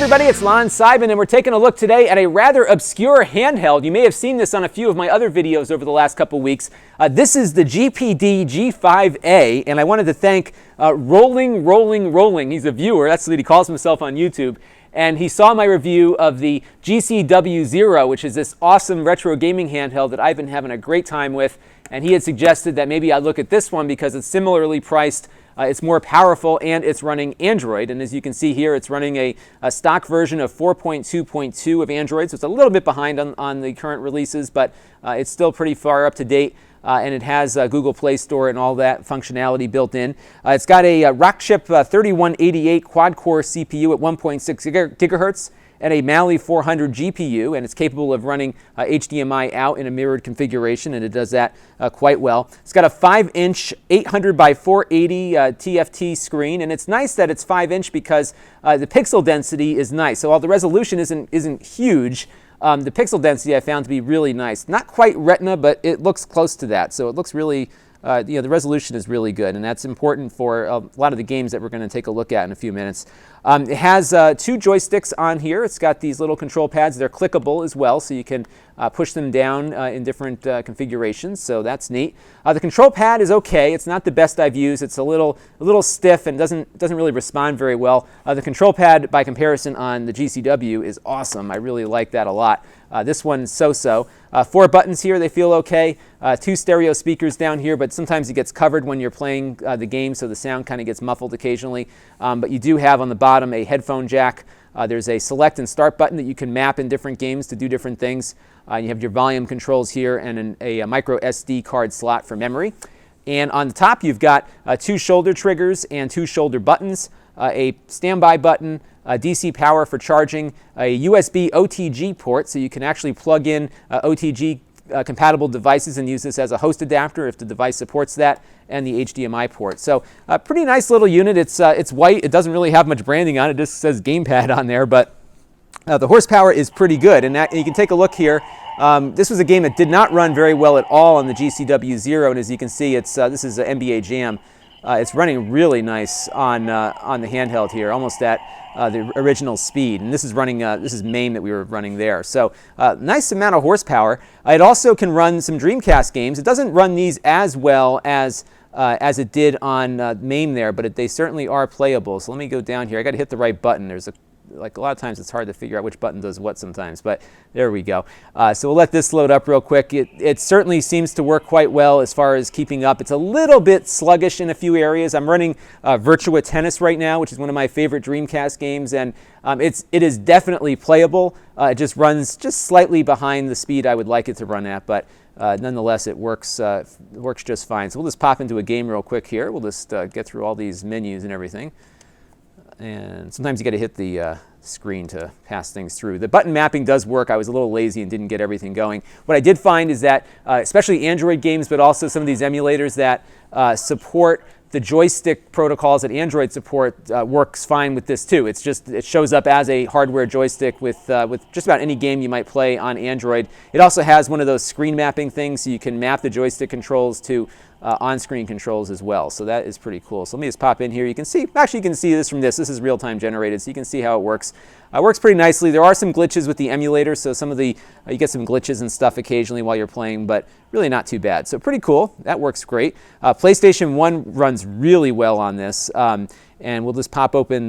everybody, it's Lon.TV, and we're taking a look today at a rather obscure handheld. You may have seen this on a few of my other videos over the last couple weeks. This is the GPD G5A, and I wanted to thank Rolling. He's a viewer, that's what he calls himself on YouTube. And he saw my review of the GCW0, which is this awesome retro gaming handheld that I've been having a great time with. And he had suggested that maybe I'd look at this one because it's similarly priced. It's more powerful and it's running Android. And as you can see here, it's running a stock version of 4.2.2 of Android. So it's a little bit behind on the current releases, but it's still pretty far up to date. And it has Google Play Store and all that functionality built in. It's got a Rockchip 3188 quad-core CPU at 1.6 gigahertz and a Mali 400 GPU, and it's capable of running HDMI out in a mirrored configuration, and it does that quite well. It's got a 5-inch 800 by 480 TFT screen, and it's nice that it's 5-inch because the pixel density is nice. So while the resolution isn't huge, the pixel density I found to be really nice. Not quite Retina, but it looks close to that. So it looks really, the resolution is really good, and that's important for a lot of the games that we're going to take a look at in a few minutes. It has 2 joysticks on here. It's got these little control pads. They're clickable as well, so you can push them down in different configurations, so that's neat. The control pad is okay. It's not the best I've used. It's a little stiff and doesn't really respond very well. The control pad, by comparison on the GCW, is awesome. I really like that a lot. This one's so-so. 4 buttons here, they feel okay. 2 stereo speakers down here, but sometimes it gets covered when you're playing the game, so the sound kind of gets muffled occasionally. But you do have on the bottom a headphone jack. There's a select and start button that you can map in different games to do different things. You have your volume controls here and a MicroSD card slot for memory. And on the top, you've got 2 shoulder triggers and 2 shoulder buttons, a standby button, DC power for charging, a USB OTG port, so you can actually plug in OTG compatible devices and use this as a host adapter if the device supports that, and the HDMI port. So a pretty nice little unit. It's white. It doesn't really have much branding on it. It just says gamepad on there, but the horsepower is pretty good. And you can take a look here. This was a game that did not run very well at all on the GCW0, and as you can see, this is an NBA Jam. It's running really nice on the handheld here, almost at the original speed. And this is running, this is MAME that we were running there. So nice amount of horsepower. It also can run some Dreamcast games. It doesn't run these as well as it did on MAME there, but they certainly are playable. So let me go down here. I got to hit the right button. There's like a lot of times it's hard to figure out which button does what sometimes, but there we go. So we'll let this load up real quick. It certainly seems to work quite well as far as keeping up. It's a little bit sluggish in a few areas. I'm running Virtua Tennis right now, which is one of my favorite Dreamcast games, and it is definitely playable. It just runs just slightly behind the speed I would like it to run at, but nonetheless it works just fine. So we'll just pop into a game real quick here. We'll just get through all these menus and everything. And sometimes you got to hit the screen to pass things through. The button mapping does work. I was a little lazy and didn't get everything going. What I did find is that, especially Android games, but also some of these emulators that support the joystick protocols that Android support, works fine with this too. It shows up as a hardware joystick with just about any game you might play on Android. It also has one of those screen mapping things, so you can map the joystick controls to on-screen controls as well. So that is pretty cool. So let me just pop in here. You can see, actually you can see this from this. This is real-time generated, so you can see how it works. It works pretty nicely. There are some glitches with the emulator, so some of the, you get some glitches and stuff occasionally while you're playing, but really not too bad. So pretty cool. That works great. PlayStation 1 runs really well on this. And we'll just pop open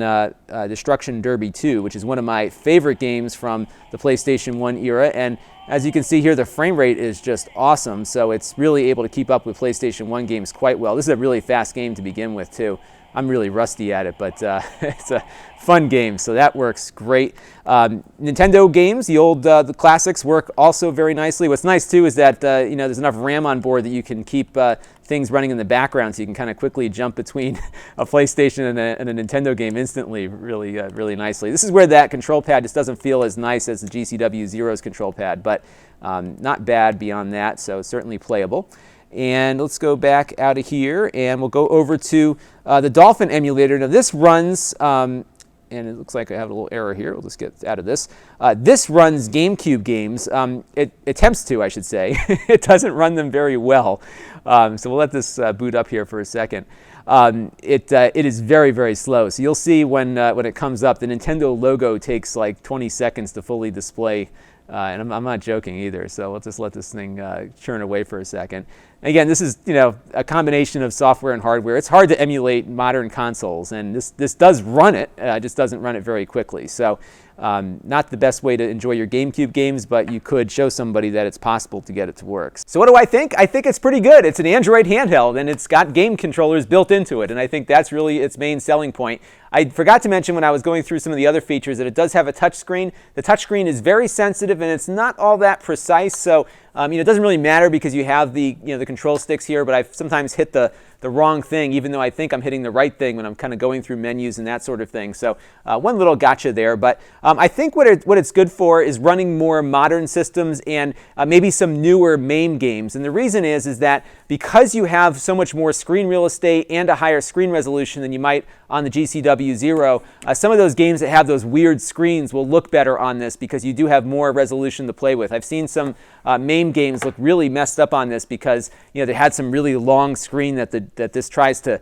Destruction Derby 2, which is one of my favorite games from the PlayStation 1 era. And as you can see here, the frame rate is just awesome. So it's really able to keep up with PlayStation 1 games quite well. This is a really fast game to begin with, too. I'm really rusty at it, but it's a fun game, so that works great. Nintendo games, the classics, work also very nicely. What's nice too is that there's enough RAM on board that you can keep things running in the background, so you can kind of quickly jump between a PlayStation and a Nintendo game instantly, really nicely. This is where that control pad just doesn't feel as nice as the GCW0's control pad, but not bad beyond that, so certainly playable. And let's go back out of here, and we'll go over to the Dolphin emulator. Now this runs, and it looks like I have a little error here. We'll just get out of this. This runs GameCube games. It attempts to, I should say. It doesn't run them very well. So we'll let this boot up here for a second. it is very, very slow. So you'll see when it comes up, the Nintendo logo takes like 20 seconds to fully display. And I'm not joking either, so let's just let this thing churn away for a second. Again, this is a combination of software and hardware. It's hard to emulate modern consoles, and this does run it, just doesn't run it very quickly. So not the best way to enjoy your GameCube games, but you could show somebody that it's possible to get it to work. So what do I think? I think it's pretty good. It's an Android handheld, and it's got game controllers built into it, and I think that's really its main selling point. I forgot to mention when I was going through some of the other features that it does have a touchscreen. The touchscreen is very sensitive, and it's not all that precise, so it doesn't really matter because you have the the control sticks here, but I sometimes hit the wrong thing, even though I think I'm hitting the right thing when I'm kind of going through menus and that sort of thing. So one little gotcha there, but I think what it's good for is running more modern systems and maybe some newer MAME games. And the reason is that because you have so much more screen real estate and a higher screen resolution than you might on the GCW Zero, some of those games that have those weird screens will look better on this because you do have more resolution to play with. I've seen some MAME games look really messed up on this because they had some really long screen that this tries to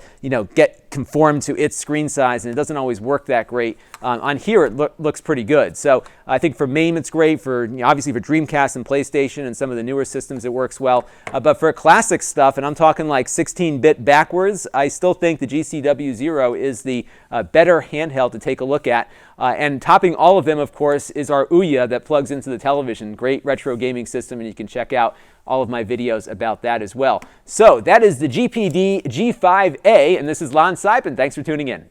get conformed to its screen size, and it doesn't always work that great. On here it looks pretty good. So I think for MAME it's great, for obviously for Dreamcast and PlayStation and some of the newer systems it works well, but for classic stuff, and I'm talking like 16-bit backwards, I still think the GCW Zero is the better handheld to take a look at. And topping all of them, of course, is our Ouya that plugs into the television. Great retro gaming system, and you can check out all of my videos about that as well. So that is the GPD G5A, and this is Lon.TV, and thanks for tuning in.